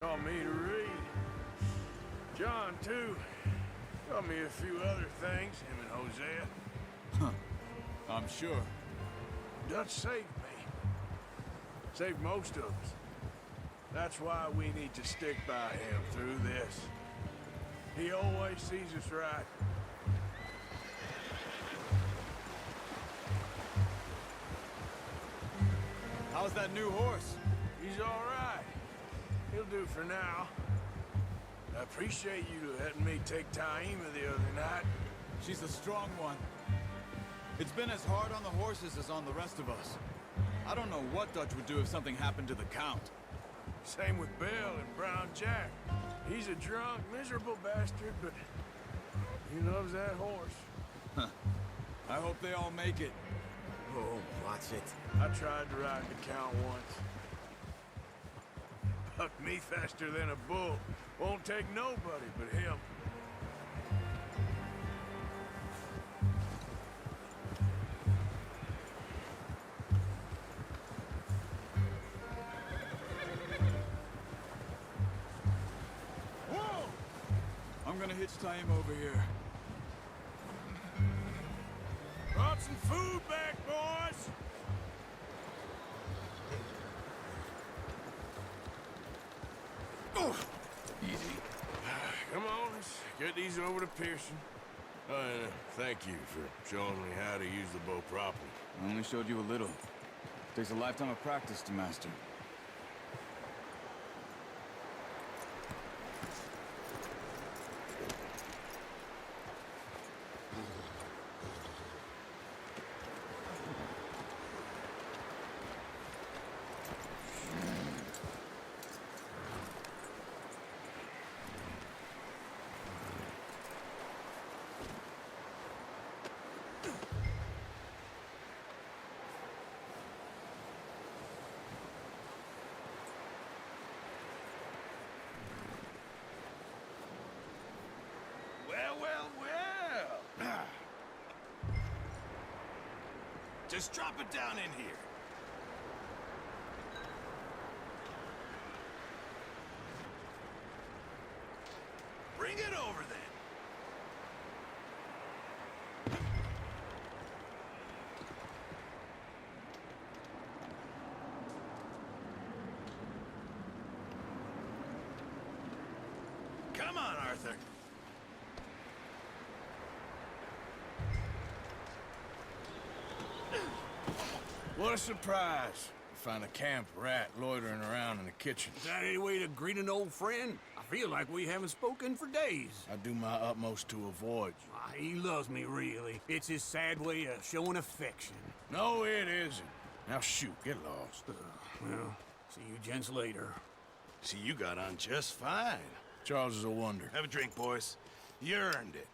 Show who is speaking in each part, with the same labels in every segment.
Speaker 1: Taught me to read. John, too. Taught me a few other things, him and Hosea.
Speaker 2: I'm sure.
Speaker 1: Dutch saved me. Saved most of us. That's why we need to stick by him through this. He always sees us right.
Speaker 2: How's that new horse?
Speaker 1: He's all right. He'll do for now. I appreciate you letting me take Taima the other night.
Speaker 2: She's a strong one. It's been as hard on the horses as on the rest of us. I don't know what Dutch would do if something happened to the Count.
Speaker 1: Same with Bill and Brown Jack. He's a drunk, miserable bastard, but he loves that horse.
Speaker 2: I hope they all make it.
Speaker 3: Oh, watch it.
Speaker 1: I tried to ride the Count once. Bucked me faster than a bull. Won't take nobody but him.
Speaker 2: Whoa! I'm gonna hitch Taima over here.
Speaker 1: Brought some food back, boys!
Speaker 3: Easy.
Speaker 1: Come on, let's get these over to Pearson. Thank you for showing me how to use the bow properly.
Speaker 2: I only showed you a little. Takes a lifetime of practice to master.
Speaker 1: Well. Just drop it down in here. Bring it over then. Come on, Arthur. What a surprise. Find a camp rat loitering around in the kitchen.
Speaker 4: Is that any way to greet an old friend? I feel like we haven't spoken for days.
Speaker 1: I do my utmost to avoid you.
Speaker 4: He loves me, really. It's his sad way of showing affection.
Speaker 1: No, it isn't. Now shoot, get lost.
Speaker 4: Well, see you gents later.
Speaker 5: See, you got on just fine.
Speaker 1: Charles is a wonder.
Speaker 5: Have a drink, boys. You earned it.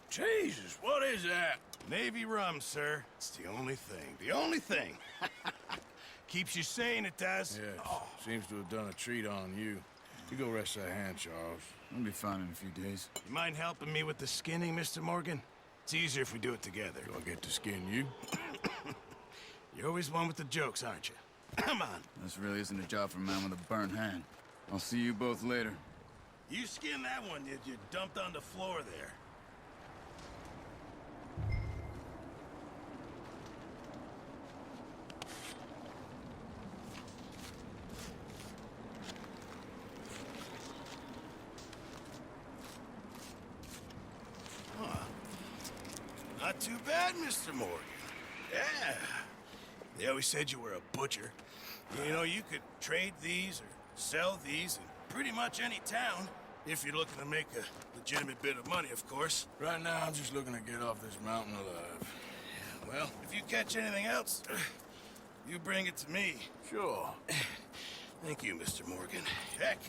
Speaker 1: Jesus, what is that?
Speaker 5: Navy rum, sir. It's the only thing. The only thing. Keeps you sane, it does.
Speaker 1: Yes, seems to have done a treat on you. You go rest that hand, Charles.
Speaker 2: I'll be fine in a few days.
Speaker 5: You mind helping me with the skinning, Mr. Morgan? It's easier if we do it together.
Speaker 1: Do I get to skin you?
Speaker 5: You're always one with the jokes, aren't you? Come on.
Speaker 2: This really isn't a job for a man with a burnt hand. I'll see you both later.
Speaker 5: You skinned that one, did you? Dumped on the floor there. Not too bad, Mr. Morgan. Yeah. They always said you were a butcher. You know, you could trade these or sell these in pretty much any town, if you're looking to make a legitimate bit of money, of course.
Speaker 1: Right now, I'm just looking to get off this mountain alive.
Speaker 5: Well, if you catch anything else, you bring it to me.
Speaker 1: Sure.
Speaker 5: Thank you, Mr. Morgan. Heck,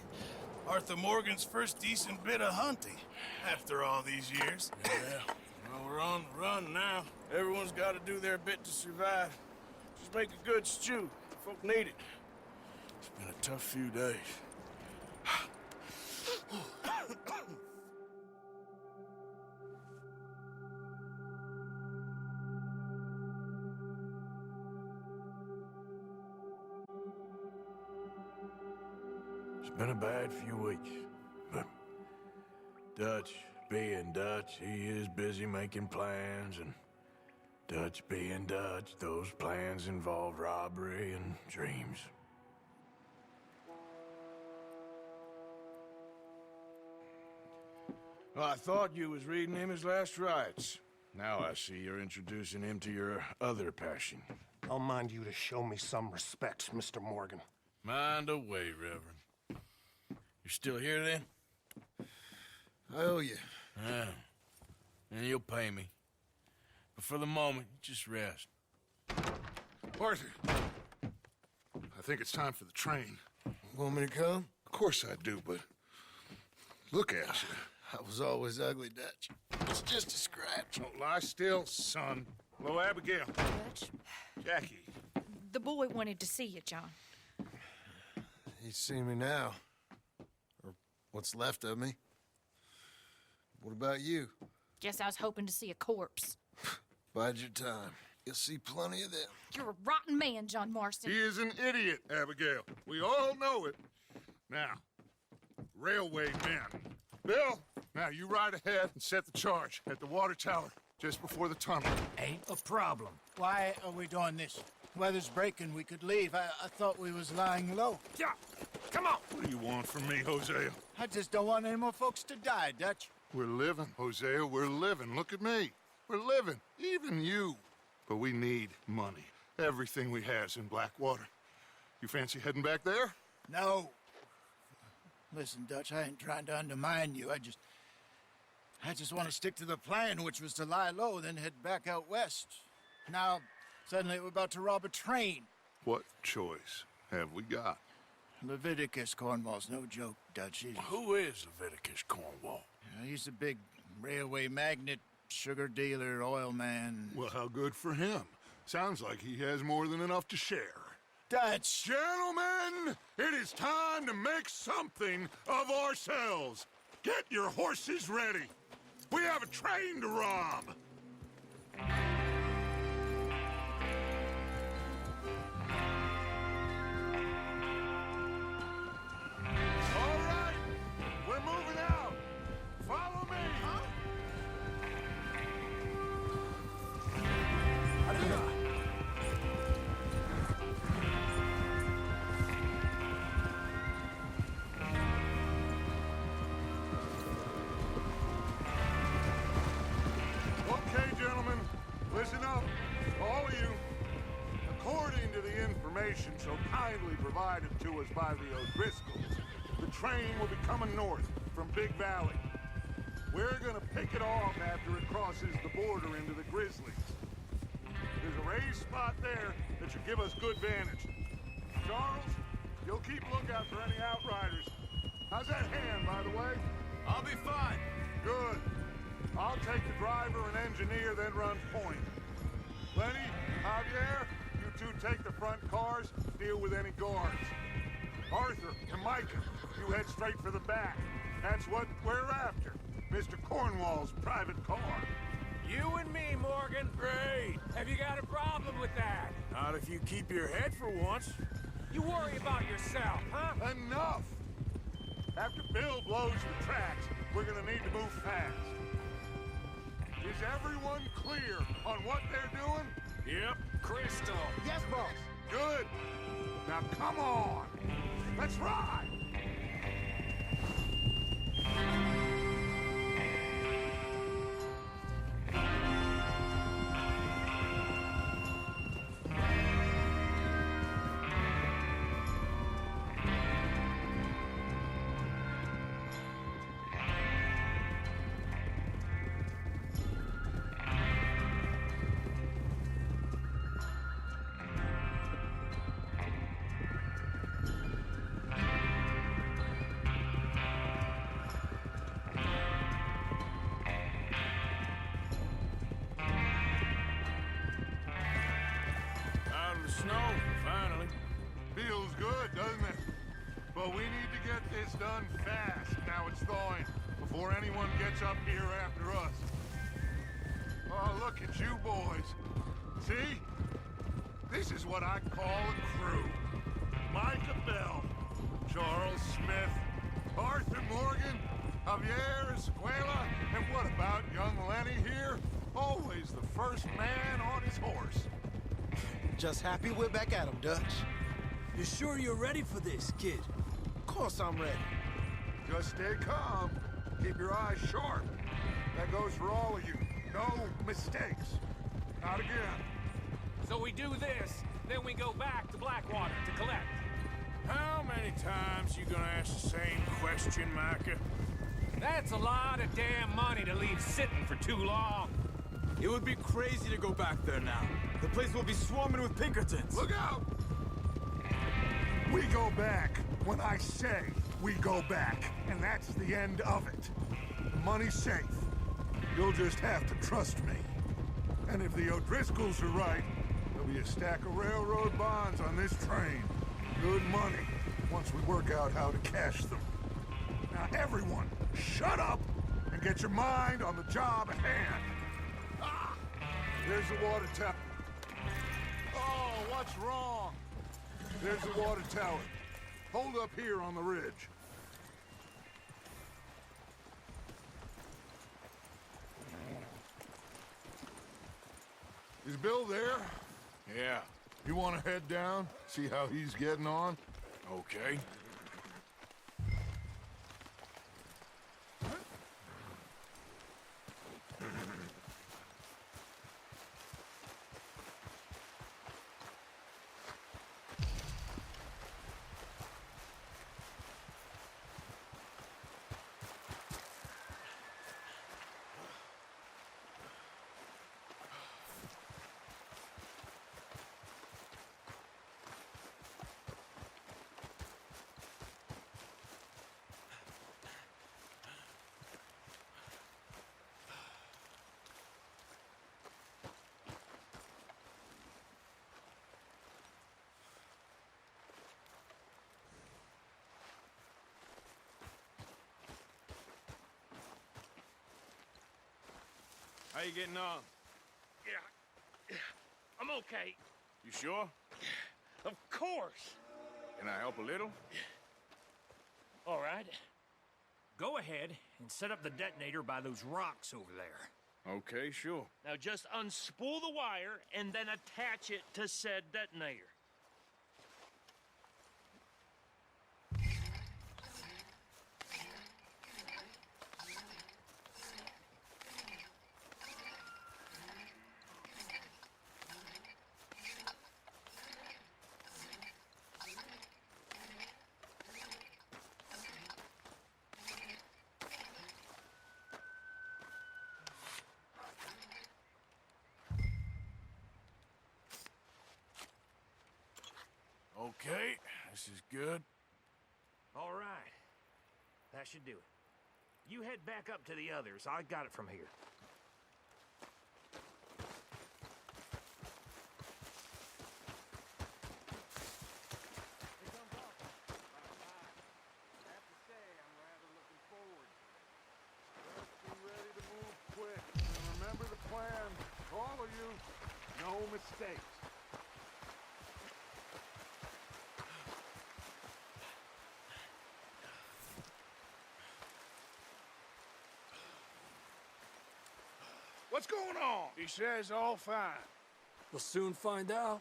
Speaker 5: Arthur Morgan's first decent bit of hunting after all these years.
Speaker 1: Yeah. Well, we're on the run now. Everyone's got to do their bit to survive. Just make a good stew. Folk need it. It's been a tough few days. It's been a bad few weeks, but Dutch being Dutch, he is busy making plans, and Dutch being Dutch, those plans involve robbery and dreams. Well, I thought you was reading him his last rites. Now I see you're introducing him to your other passion.
Speaker 6: I'll mind you to show me some respect, Mr. Morgan.
Speaker 1: Mind away, Reverend. You're still here, then?
Speaker 3: I owe you.
Speaker 1: Yeah. And you'll pay me. But for the moment, just rest.
Speaker 7: Arthur, I think it's time for the train.
Speaker 3: Want me to come?
Speaker 7: Of course I do, but look at you.
Speaker 3: I was always ugly, Dutch. It's just a scratch.
Speaker 7: Don't lie still, son. Hello, Abigail.
Speaker 8: Dutch,
Speaker 7: Jackie.
Speaker 8: the boy wanted to see you, John.
Speaker 3: He's seen me now. Or what's left of me. What about you?
Speaker 8: Guess I was hoping to see a corpse.
Speaker 3: Bide your time. You'll see plenty of them.
Speaker 8: You're a rotten man, John Marston.
Speaker 7: He is an idiot, Abigail. We all know it. Now, railway men. Bill, now you ride ahead and set the charge at the water tower just before the tunnel.
Speaker 9: Ain't a problem. Why are we doing this? Weather's breaking. We could leave. I thought we was lying low.
Speaker 7: Yeah, come on. What do you want from me, Hosea?
Speaker 9: I just don't want any more folks to die, Dutch.
Speaker 7: We're living, Hosea. We're living. Look at me. We're living. Even you. But we need money. Everything we has in Blackwater. You fancy heading back there?
Speaker 9: No. Listen, Dutch, I ain't trying to undermine you. I just want to stick to the plan, which was to lie low, then head back out west. Now, suddenly we're about to rob a train.
Speaker 7: What choice have we got?
Speaker 9: Leviticus Cornwall's no joke, Dutch.
Speaker 1: Who is Leviticus Cornwall?
Speaker 9: He's a big railway magnate, sugar dealer, oil man.
Speaker 7: Well, how good for him. Sounds like he has more than enough to share.
Speaker 9: Dutch!
Speaker 7: Gentlemen, it is time to make something of ourselves. Get your horses ready. We have a train to rob. All right, we're moving out. Follow me. Okay, gentlemen, listen up, all of you. According to the information so kindly provided to us by the O'Driscolls, the train will be coming north from Big Valley. We're gonna pick it off after it crosses the border into the Grizzlies. There's a raised spot there that should give us good vantage. Charles, you'll keep lookout for any outriders. How's that hand, by the way?
Speaker 2: I'll be fine.
Speaker 7: Good. I'll take the driver and engineer, then run point. Lenny, Javier, you two take the front cars, deal with any guards. Arthur and Micah, you head straight for the back. That's what we're after. Mr. Cornwall's private car.
Speaker 4: You and me, Morgan. Great. Have you got a problem with that?
Speaker 1: Not if you keep your head for once.
Speaker 4: You worry about yourself, huh?
Speaker 7: Enough! After Bill blows the tracks, we're gonna need to move fast. Is everyone clear on what they're doing?
Speaker 4: Yep. Crystal.
Speaker 9: Yes, boss.
Speaker 7: Good. Now come on. Let's ride.
Speaker 1: Out of the snow, finally.
Speaker 7: Feels good, doesn't it? But we need to get this done fast. Now it's thawing, before anyone gets up here after us. Oh, look at you boys. See? This is what I call a crew. Micah Bell, Charles Smith, the first man on his horse.
Speaker 9: Just happy we're back at 'em, Dutch.
Speaker 4: You sure you're ready for this, kid?
Speaker 9: Of course I'm ready.
Speaker 7: Just stay calm. Keep your eyes sharp. That goes for all of you. No mistakes. Not again.
Speaker 10: So we do this, then we go back to Blackwater to collect.
Speaker 1: How many times you gonna ask the same question, Micah?
Speaker 10: That's a lot of damn money to leave sitting for too long.
Speaker 2: It would be crazy to go back there now. The place will be swarming with Pinkertons.
Speaker 7: Look out! We go back when I say we go back, and that's the end of it. The money's safe. You'll just have to trust me. And if the O'Driscolls are right, there'll be a stack of railroad bonds on this train. Good money, once we work out how to cash them. Now everyone, shut up and get your mind on the job at hand. Ah! There's the water tower. Oh, what's wrong? There's the water tower. Hold up here on the ridge. Is Bill there?
Speaker 1: Yeah,
Speaker 7: You want to head down, see how he's getting on?
Speaker 1: okay. How you getting on?
Speaker 10: Yeah, I'm okay.
Speaker 1: You sure?
Speaker 10: Of course.
Speaker 1: Can I help a little?
Speaker 10: All right. Go ahead and set up the detonator by those rocks over there.
Speaker 1: Okay, sure.
Speaker 10: Now just unspool the wire and then attach it to said detonator.
Speaker 1: Okay, this is good.
Speaker 10: All right. That should do it. You head back up to the others. I got it from here.
Speaker 7: Be ready to move quick. And remember the plan. All of you, no mistakes. What's going on?
Speaker 1: He says all fine.
Speaker 4: We'll soon find out.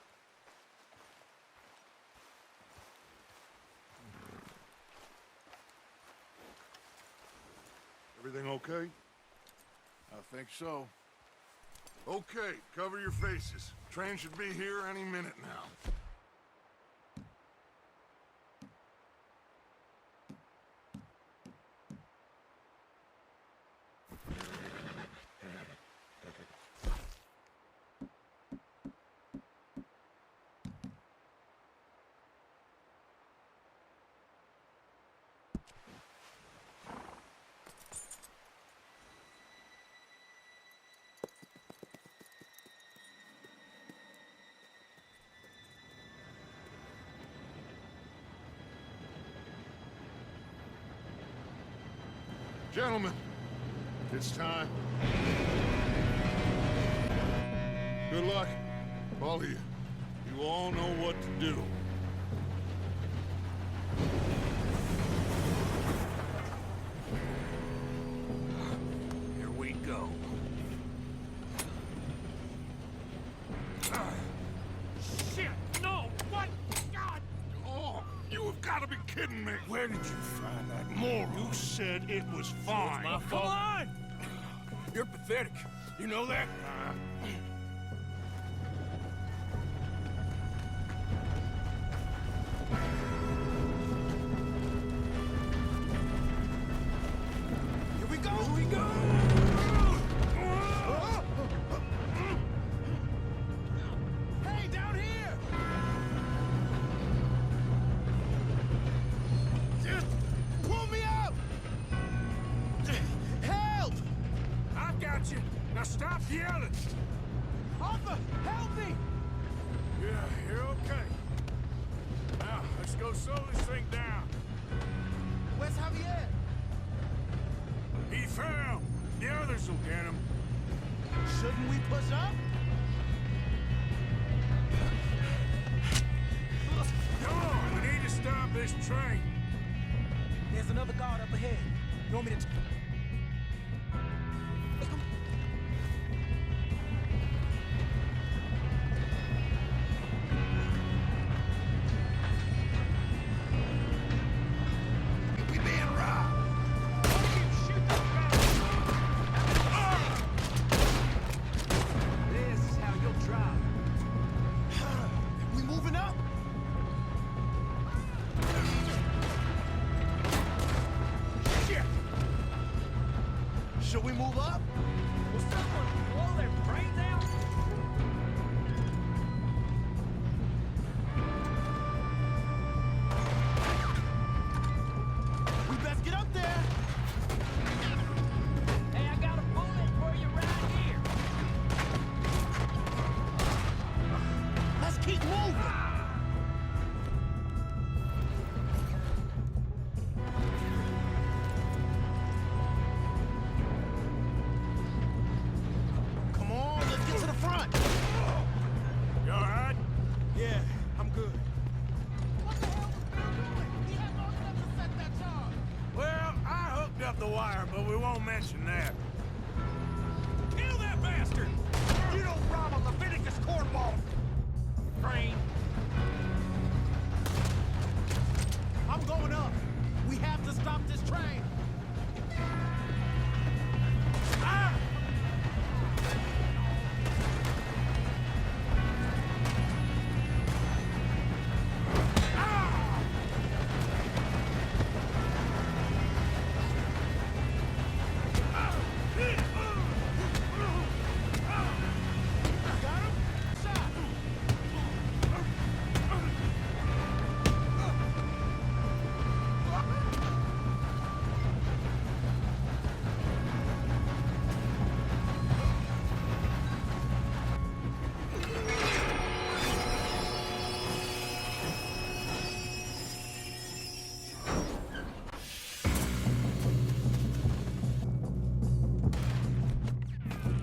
Speaker 7: Everything okay?
Speaker 1: I think so.
Speaker 7: Okay, cover your faces. Train should be here any minute now. Gentlemen, it's time. Good luck, all of you. You all know what to do.
Speaker 10: Here we go.
Speaker 7: be kidding me.
Speaker 6: Where did you find that moron? You said it was fine.
Speaker 4: My fault. Come on! You're pathetic. You know that?
Speaker 9: Here we go! Here we go! Hey, down here! Just pull me up! Help!
Speaker 6: I got you. Now stop yelling.
Speaker 9: Arthur, help me!
Speaker 1: Yeah, you're okay. Now, let's go slow this thing down.
Speaker 9: Where's Javier?
Speaker 1: He fell. The others will get him.
Speaker 9: Shouldn't we push up?
Speaker 1: Come on, we need to stop this train.
Speaker 9: There's another guard up ahead. You want me to... We being robbed. This is how you'll drive. We moving up? Shit! Should we move up?
Speaker 10: Will someone blow their brains out?
Speaker 9: We best get up there.
Speaker 10: Hey, I got a bullet for you right here.
Speaker 9: Let's keep moving. Come on, let's get to the front.
Speaker 1: You all right?
Speaker 9: Yeah, I'm good. What the hell was Bill doing? He had long enough to set that charge.
Speaker 1: Well, I hooked up the wire, but we won't mention that.
Speaker 10: Kill that bastard!
Speaker 6: You don't rob a Leviticus cornball.
Speaker 10: Train.
Speaker 9: I'm going up. We have to stop this train.
Speaker 1: Ah!
Speaker 9: Got him? Shot.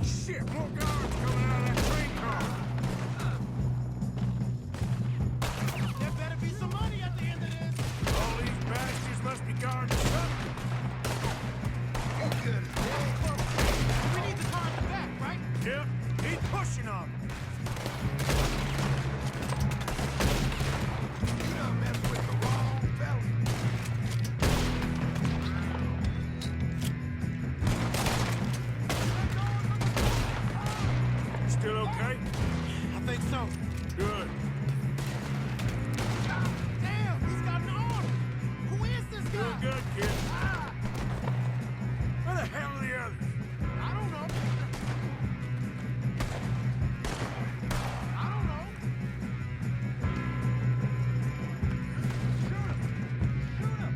Speaker 1: Shit, more guards coming out of that train car.
Speaker 9: There better be some money at the end of this.
Speaker 1: All these bastards must be guarding something.
Speaker 9: Good. We need the car in the back, right?
Speaker 1: Yep, keep pushing on them.
Speaker 9: You done messed with the wrong fella.
Speaker 1: Still okay?
Speaker 9: I think so.
Speaker 1: Good.
Speaker 9: Damn, he's got an arm. Who is this guy?
Speaker 1: Doing good, kid.
Speaker 9: Ah,
Speaker 1: Where the hell are the others?
Speaker 9: I don't know. I don't know. Shoot him. Shoot him.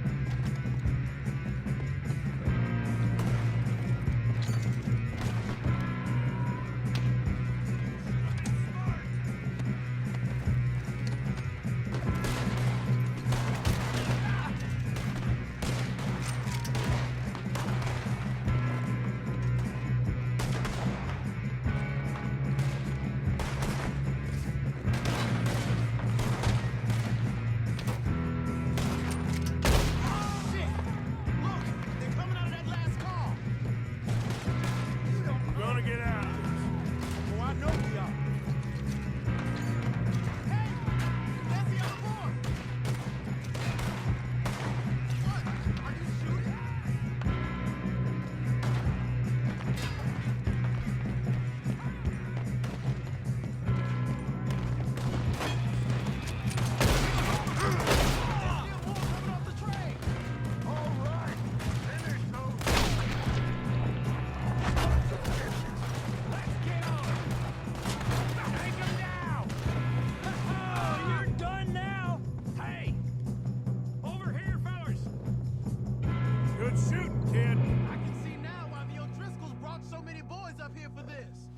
Speaker 2: Quit shooting, kid!
Speaker 9: I can see now why the O'Driscolls brought so many boys up here for this.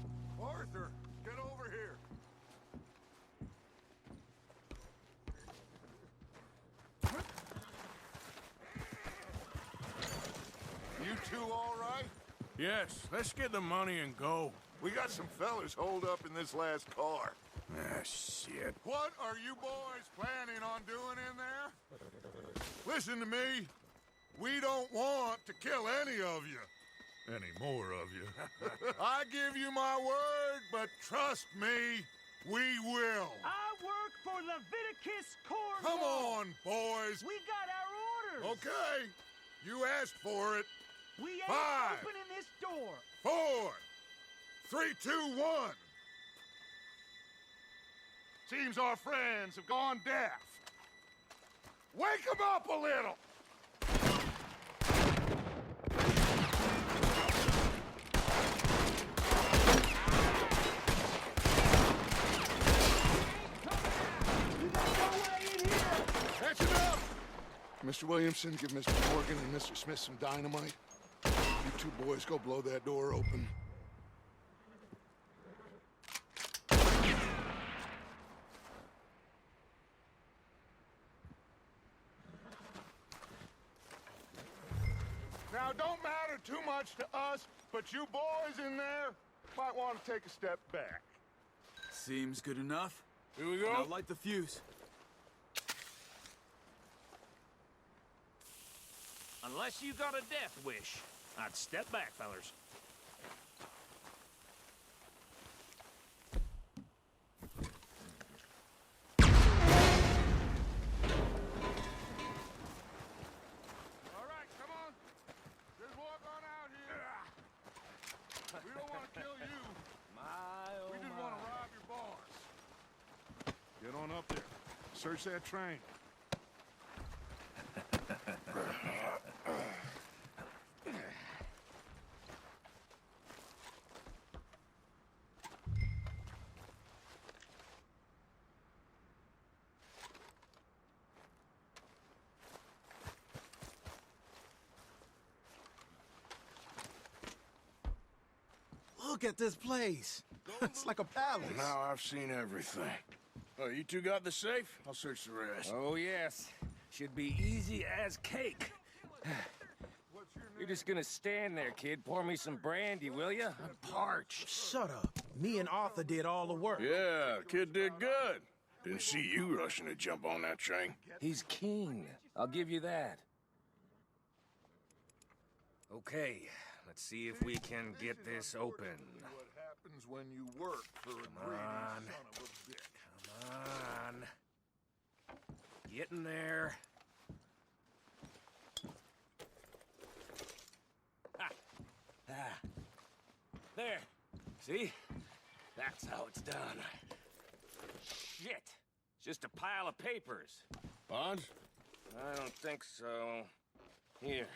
Speaker 7: Arthur, get over here. You two all right?
Speaker 1: Yes, let's get the money and go.
Speaker 7: We got some fellas holed up in this last car.
Speaker 1: Ah, shit.
Speaker 7: What are you boys planning on doing in there? Listen to me. We don't want to kill any of you. Any more of you. I give you my word, but trust me, we will.
Speaker 10: I work for Leviticus Corps.
Speaker 7: Come on, boys.
Speaker 10: We got our orders.
Speaker 7: Okay. You asked for it.
Speaker 10: We ain't
Speaker 7: 5,
Speaker 10: opening this door.
Speaker 7: 4, 3, 2, 1. Seems our friends have gone deaf. Wake them up a little. That's enough! Mr. Williamson, give Mr. Morgan and Mr. Smith some dynamite. You two boys go blow that door open. Now, don't matter too much to us, but you boys in there might want to take a step back.
Speaker 2: Seems good enough.
Speaker 1: Here we go.
Speaker 2: Now light the fuse.
Speaker 10: Unless you got a death wish, I'd step back, fellers.
Speaker 7: All right, come on. Just walk on out here. We don't want to kill you. We just want to rob your boss. Get on up there. Search that train.
Speaker 9: Look at this place. It's like a palace.
Speaker 1: Now I've seen everything. Oh, you two got the safe? I'll search the rest.
Speaker 4: Oh, yes. Should be easy as cake. You're just gonna stand there, kid. Pour me some brandy, will ya? I'm parched.
Speaker 9: Shut up. Me and Arthur did all the work.
Speaker 1: Yeah, kid did good. Didn't see you rushing to jump on that train.
Speaker 4: He's king. I'll give you that. Okay, let's see if we can get this open.
Speaker 7: What happens when you work for a greedy
Speaker 4: on.
Speaker 7: son of a bitch?
Speaker 4: Come on. Get in there. Ah. Ah. There. See? That's how it's done. Shit. It's just a pile of papers.
Speaker 1: Bonds?
Speaker 4: I don't think so. Here.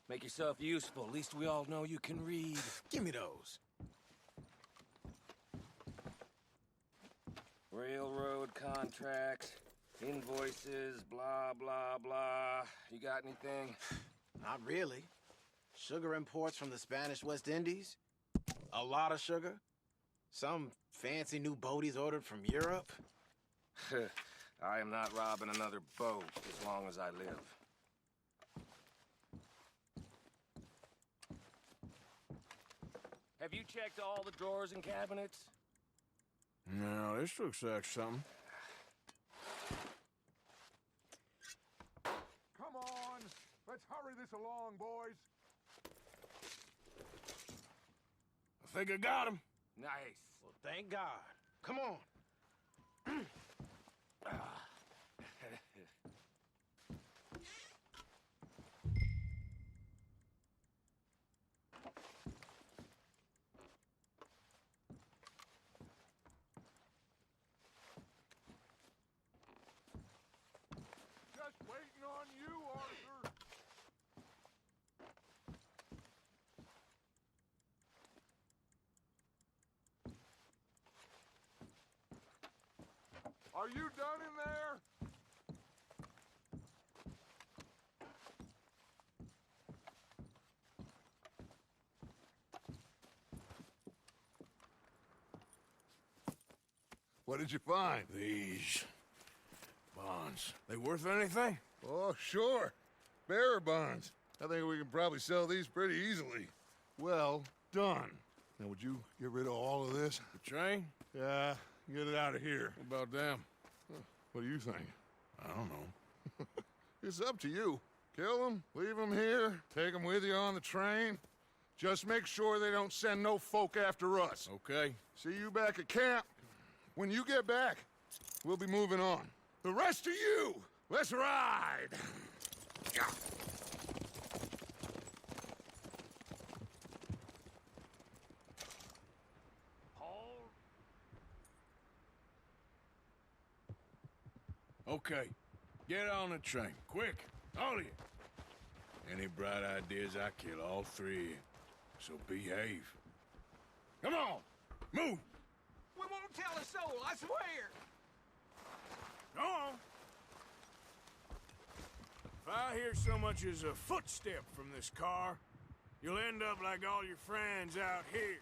Speaker 4: Make yourself useful. At least we all know you can read.
Speaker 9: Give me those.
Speaker 4: Railroad contracts, invoices, blah, blah, blah. You got anything?
Speaker 11: Not really. Sugar imports from the Spanish West Indies. A lot of sugar. Some fancy new boat he's ordered from Europe.
Speaker 4: I am not robbing another boat as long as I live. Have you checked all the drawers and cabinets?
Speaker 1: No, this looks like something.
Speaker 7: Come on. Let's hurry this along, boys.
Speaker 1: I think I got him.
Speaker 4: Nice.
Speaker 11: Well, thank God. Come on.
Speaker 7: Just waiting on you, Arthur. Are you done in there? What did you find?
Speaker 1: These bonds. They worth anything?
Speaker 7: Oh, sure. Bearer bonds. I think we can probably sell these pretty easily. Well done. Now, would you get rid of all of this?
Speaker 1: The train?
Speaker 7: Yeah, get it out of here.
Speaker 1: What about them?
Speaker 7: What do you think?
Speaker 1: I don't know.
Speaker 7: It's up to you. Kill them, leave them here, take them with you on the train. Just make sure they don't send no folk after us.
Speaker 1: Okay.
Speaker 7: See you back at camp. When you get back, we'll be moving on. The rest of you, let's ride!
Speaker 1: Okay. Get on the train. Quick. All of you. Any bright ideas, I kill all three of you. So behave. Come on! Move!
Speaker 4: We won't tell a soul, I swear!
Speaker 1: Go on! If I hear so much as a footstep from this car, you'll end up like all your friends out here.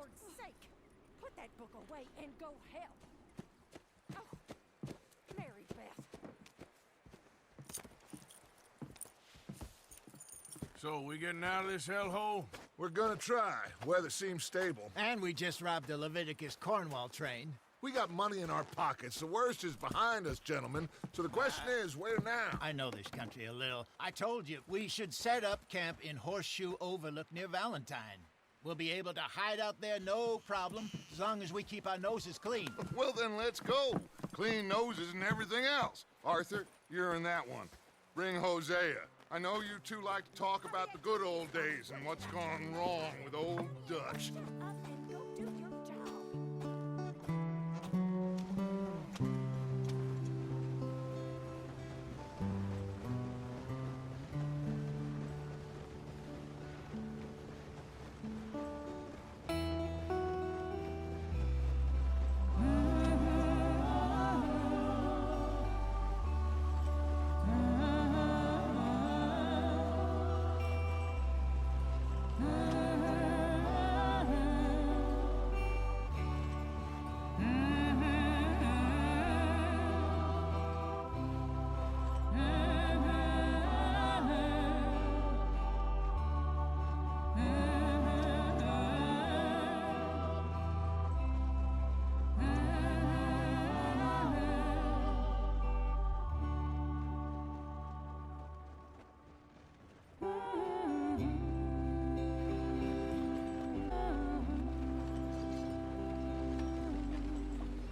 Speaker 12: Lord's sake! Put that book away and go help! Oh, Mary Beth.
Speaker 1: So, we getting out of this hellhole?
Speaker 7: We're gonna try. Weather seems stable.
Speaker 9: And we just robbed a Leviticus Cornwall train.
Speaker 7: We got money in our pockets. The worst is behind us, gentlemen. So the question is, where now?
Speaker 9: I know this country a little. I told you, we should set up camp in Horseshoe Overlook near Valentine. We'll be able to hide out there, no problem, as long as we keep our noses clean.
Speaker 7: Well, then let's go. Clean noses and everything else. Arthur, you're in that one. Bring Hosea. I know you two like to talk about the good old days and what's gone wrong with old Dutch.
Speaker 12: Shut up and go do your job.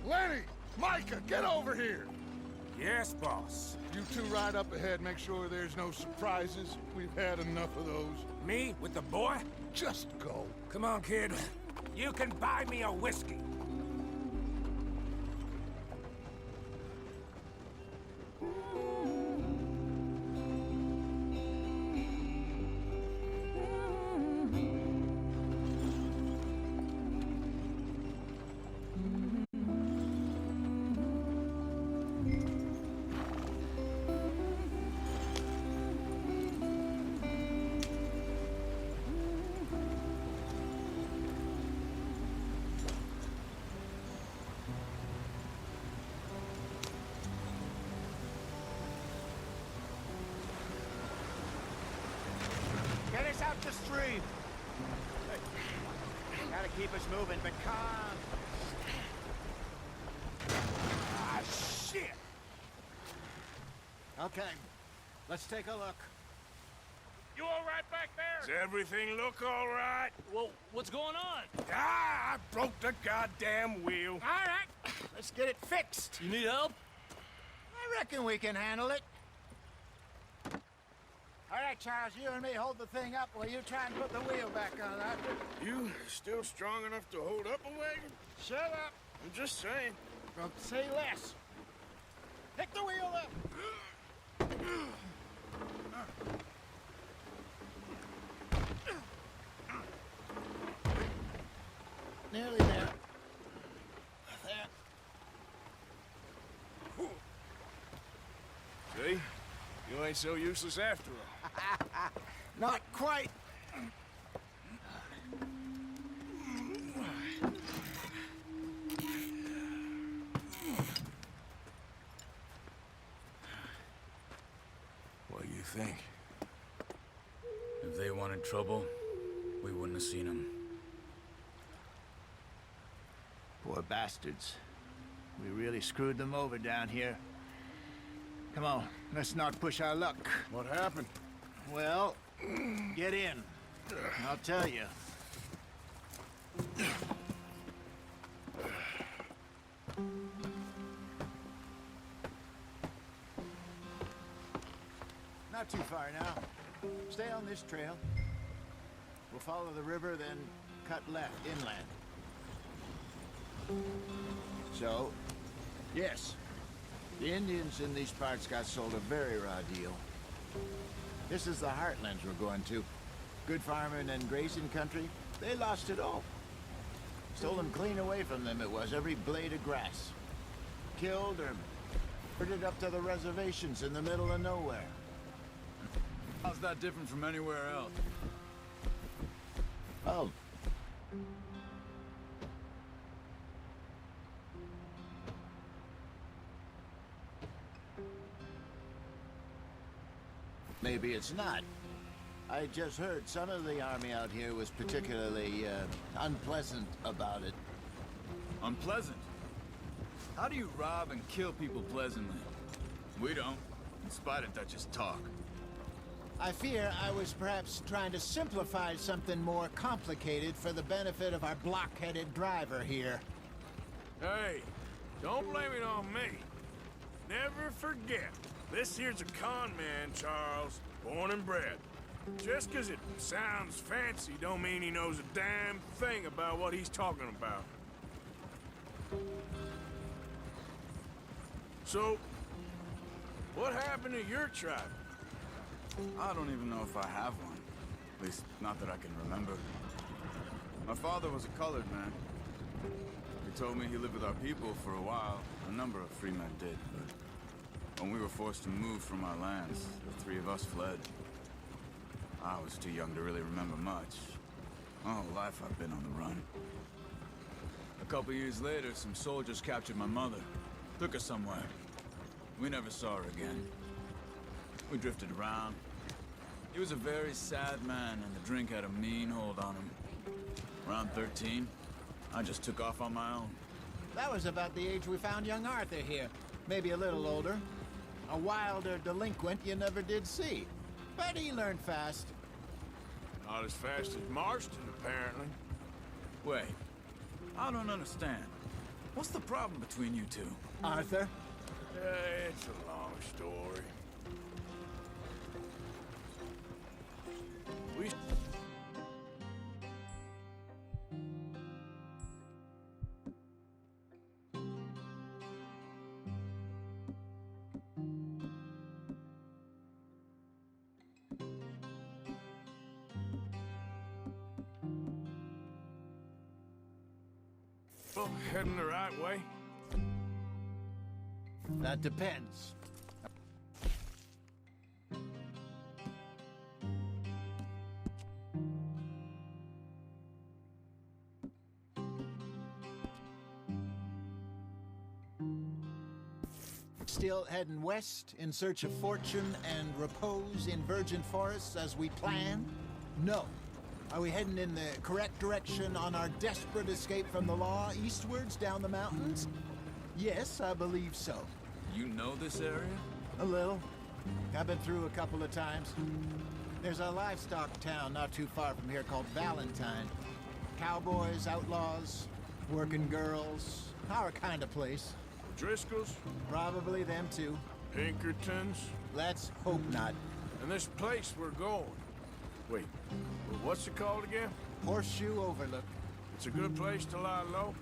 Speaker 7: Lenny! Micah, get over here!
Speaker 10: Yes, boss.
Speaker 7: You two ride up ahead, make sure there's no surprises. We've had enough of those.
Speaker 10: Me with the boy?
Speaker 7: Just go.
Speaker 10: Come on, kid. You can buy me a whiskey.
Speaker 9: Get us out the stream! Gotta keep us moving, but calm.
Speaker 10: Ah, shit!
Speaker 9: Okay, let's take a look.
Speaker 10: You all right back there?
Speaker 1: Does everything look all right?
Speaker 4: Well, what's going on?
Speaker 1: Ah, I broke the goddamn wheel.
Speaker 9: All right, let's get it fixed.
Speaker 4: You need help?
Speaker 9: I reckon we can handle it. All right, Charles, you and me hold the thing up while you try and put the wheel back on, Arthur.
Speaker 1: You still strong enough to hold up a wagon?
Speaker 9: Shut up.
Speaker 1: I'm just saying.
Speaker 9: Don't say less. Pick the wheel up. Nearly there. There.
Speaker 1: See? You ain't so useless after all.
Speaker 9: Not quite.
Speaker 1: What do you think?
Speaker 4: If they wanted trouble, we wouldn't have seen them.
Speaker 9: Poor bastards. We really screwed them over down here. Come on, let's not push our luck.
Speaker 1: What happened?
Speaker 9: Well, get in. I'll tell you. Not too far now. Stay on this trail. We'll follow the river, then cut left inland. So, yes, the Indians in these parts got sold a very raw deal. This is the heartlands we're going to. Good farming and grazing country, they lost it all. Stolen clean away from them it was, every blade of grass. Killed or herded up to the reservations in the middle of nowhere.
Speaker 2: How's that different from anywhere else?
Speaker 9: Oh. maybe it's not. I just heard some of the army out here was particularly, unpleasant about it.
Speaker 2: Unpleasant? How do you rob and kill people pleasantly? We don't, in spite of Dutch's talk.
Speaker 9: I fear I was perhaps trying to simplify something more complicated for the benefit of our block-headed driver here.
Speaker 1: Hey, don't blame it on me. Never forget, this here's a con man, Charles, born and bred. Just 'cause it sounds fancy don't mean he knows a damn thing about what he's talking about. So, what happened to your tribe?
Speaker 2: I don't even know if I have one. At least, not that I can remember. My father was a colored man. He told me he lived with our people for a while. A number of free men did, but when we were forced to move from our lands, the three of us fled. I was too young to really remember much. My whole life I've been on the run. A couple years later, some soldiers captured my mother. Took her somewhere. We never saw her again. We drifted around. He was a very sad man, and the drink had a mean hold on him. Around 13, I just took off on my own.
Speaker 9: That was about the age we found young Arthur here. Maybe a little older. A wilder delinquent you never did see. But he learned fast.
Speaker 1: Not as fast as Marston, apparently.
Speaker 2: Wait, I don't understand. What's the problem between you two?
Speaker 9: Arthur?
Speaker 1: It's a long story. We... Heading the right way?
Speaker 9: That depends. Still heading west in search of fortune and repose in virgin forests as we planned? No. Are we heading in the correct direction on our desperate escape from the law eastwards down the mountains? Yes, I believe so.
Speaker 2: You know this area?
Speaker 9: A little. I've been through a couple of times. There's a livestock town not too far from here called Valentine. Cowboys, outlaws, working girls, our kind of place.
Speaker 1: Driscolls?
Speaker 9: Probably them too.
Speaker 1: Pinkertons?
Speaker 9: Let's hope not.
Speaker 1: And this place we're going. Wait, what's it called again?
Speaker 9: Horseshoe Overlook.
Speaker 1: It's a good place to lie low?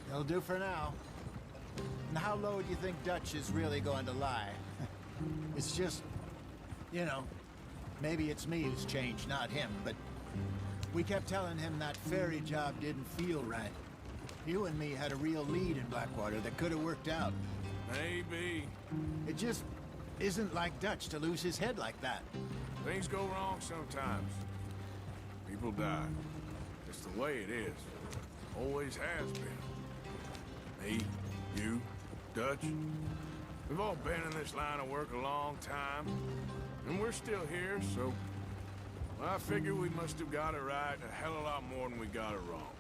Speaker 9: It'll do for now. And how low do you think Dutch is really going to lie? It's just, you know, maybe it's me who's changed, not him, but we kept telling him that ferry job didn't feel right. You and me had a real lead in Blackwater that could have worked out.
Speaker 1: Maybe.
Speaker 9: It just isn't like Dutch to lose his head like that.
Speaker 1: Things go wrong sometimes. People die. It's the way it is. Always has been. Me, you, Dutch. We've all been in this line of work a long time. And we're still here, so... well, I figure we must have got it right a hell of a lot more than we got it wrong.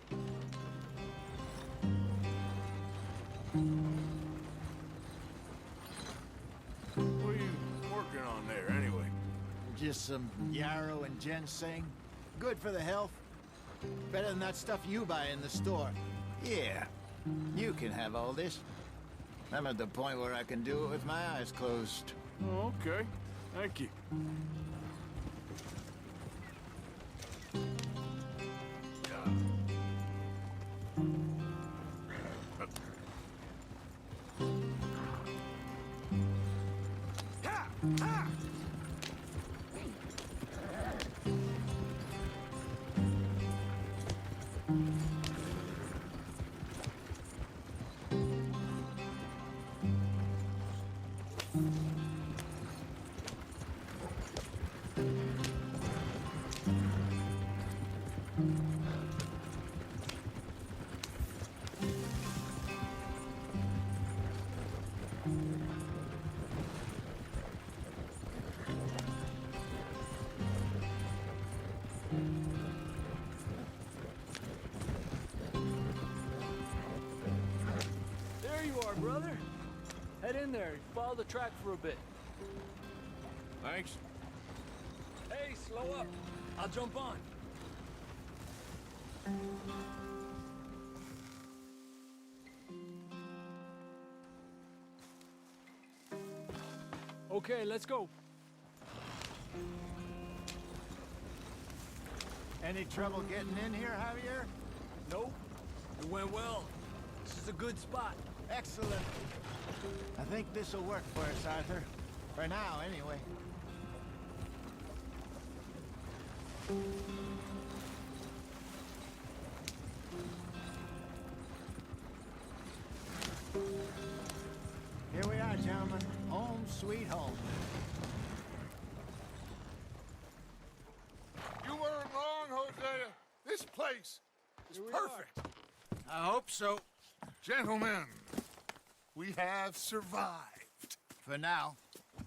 Speaker 1: What are you working on there, anyway?
Speaker 9: Just some yarrow and ginseng. Good for the health. Better than that stuff you buy in the store. Yeah, you can have all this. I'm at the point where I can do it with my eyes closed.
Speaker 1: Oh, okay. Thank you.
Speaker 13: brother. Head in there. Follow the track for a bit.
Speaker 1: Thanks.
Speaker 13: Hey, slow up. I'll jump on. Okay, let's go.
Speaker 9: Any trouble getting in here, Javier?
Speaker 13: Nope. It went well. This is a good spot.
Speaker 9: Excellent. I think this'll work for us, Arthur. For now, anyway. Here we are, gentlemen. Home sweet home.
Speaker 7: You weren't wrong, Hosea. This place is perfect.
Speaker 9: I hope so.
Speaker 7: Gentlemen, we have survived.
Speaker 9: For now.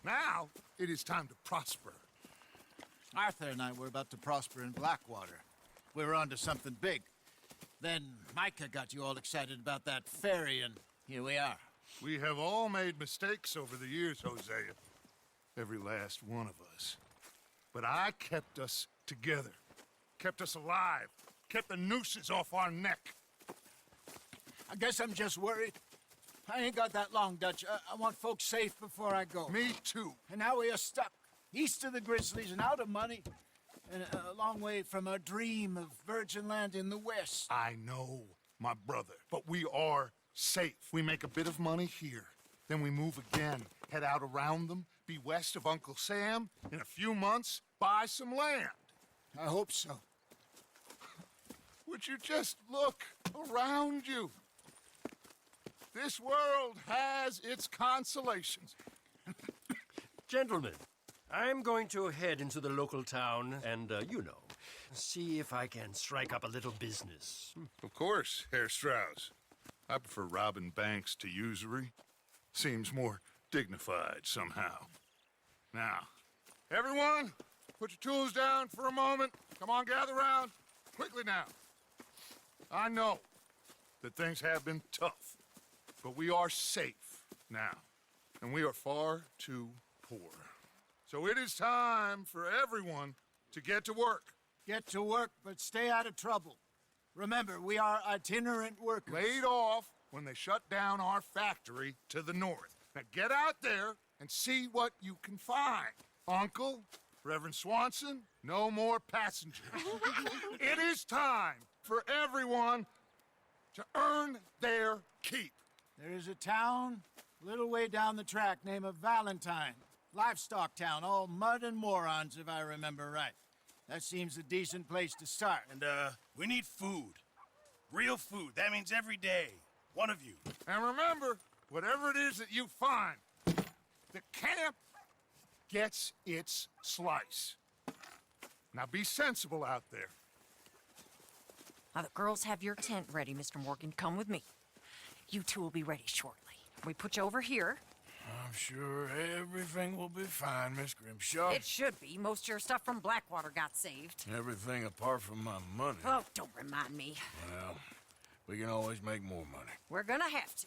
Speaker 7: Now, it is time to prosper.
Speaker 9: Arthur and I were about to prosper in Blackwater. We were onto something big. Then Micah got you all excited about that ferry, and here we are.
Speaker 7: We have all made mistakes over the years, Hosea. Every last one of us. But I kept us together. Kept us alive. Kept the nooses off our neck.
Speaker 9: I guess I'm just worried. I ain't got that long, Dutch. I want folks safe before I go.
Speaker 7: Me too.
Speaker 9: And now we are stuck. East of the Grizzlies and out of money. And a long way from our dream of virgin land in the west.
Speaker 7: I know, my brother. But we are safe. We make a bit of money here. Then we move again. Head out around them. Be west of Uncle Sam. In a few months, buy some land.
Speaker 9: I hope so.
Speaker 7: Would you just look around you? This world has its consolations.
Speaker 14: Gentlemen, I'm going to head into the local town and, see if I can strike up a little business.
Speaker 7: Of course, Herr Strauss. I prefer robbing banks to usury. Seems more dignified somehow. Now, everyone, put your tools down for a moment. Come on, gather round. Quickly now. I know that things have been tough, but we are safe now, and we are far too poor. So it is time for everyone to get to work.
Speaker 9: Get to work, but stay out of trouble. Remember, we are itinerant workers.
Speaker 7: Laid off when they shut down our factory to the north. Now get out there and see what you can find. Uncle, Reverend Swanson, no more passengers. It is time for everyone to earn their keep.
Speaker 9: There is a town a little way down the track named Valentine. Livestock town, all mud and morons, if I remember right. That seems a decent place to start.
Speaker 5: And, we need food. Real food. That means every day. One of you.
Speaker 7: And remember, whatever it is that you find, the camp gets its slice. Now be sensible out there.
Speaker 15: Now, the girls have your tent ready, Mr. Morgan. Come with me. You two will be ready shortly. We put you over here.
Speaker 1: I'm sure everything will be fine, Miss Grimshaw.
Speaker 15: It should be. Most of your stuff from Blackwater got saved.
Speaker 1: Everything apart from my money.
Speaker 15: Oh, don't remind me.
Speaker 1: Well, we can always make more money.
Speaker 15: We're gonna have to.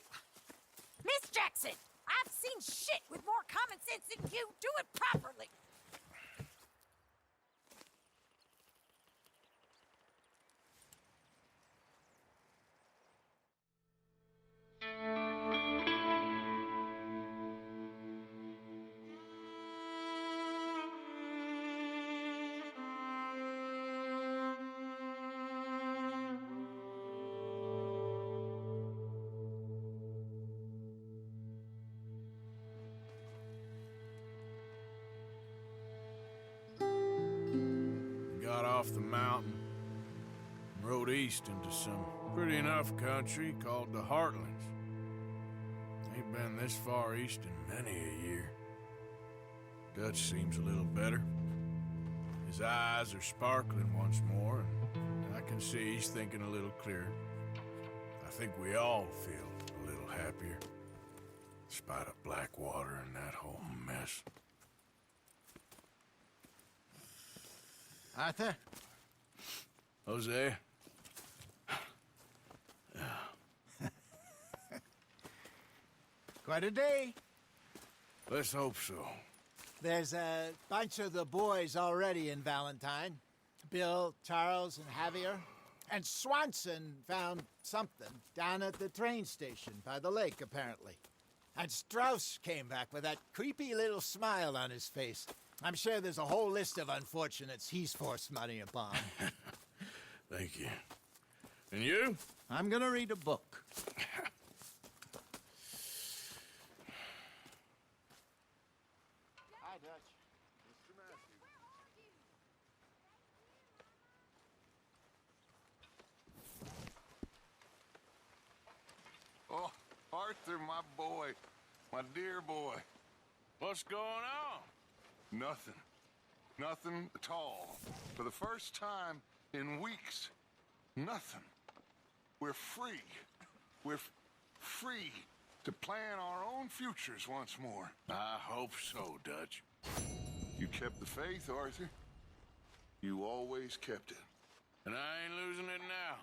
Speaker 15: Miss Jackson, I've seen shit with more common sense than you. Do it properly.
Speaker 1: Got off the mountain and rode east into some pretty enough country called the Heartlands. Ain't been this far east in many a year. Dutch seems a little better. His eyes are sparkling once more, and I can see he's thinking a little clearer. I think we all feel a little happier, in spite of Blackwater and that whole mess.
Speaker 9: Arthur?
Speaker 1: Jose?
Speaker 9: Quite a day.
Speaker 1: Let's hope so.
Speaker 9: There's a bunch of the boys already in Valentine. Bill, Charles, and Javier. And Swanson found something down at the train station by the lake, apparently. And Strauss came back with that creepy little smile on his face. I'm sure there's a whole list of unfortunates he's forced money upon.
Speaker 1: Thank you. And you?
Speaker 9: I'm gonna read a book. Hi, Dutch.
Speaker 7: Mr. Matthews. Oh, Arthur, my boy. My dear boy.
Speaker 1: What's going on?
Speaker 7: Nothing. Nothing at all. For the first time in weeks, nothing. We're free. We're free to plan our own futures once more.
Speaker 1: I hope so, Dutch.
Speaker 7: You kept the faith, Arthur. You always kept it.
Speaker 1: And I ain't losing it now.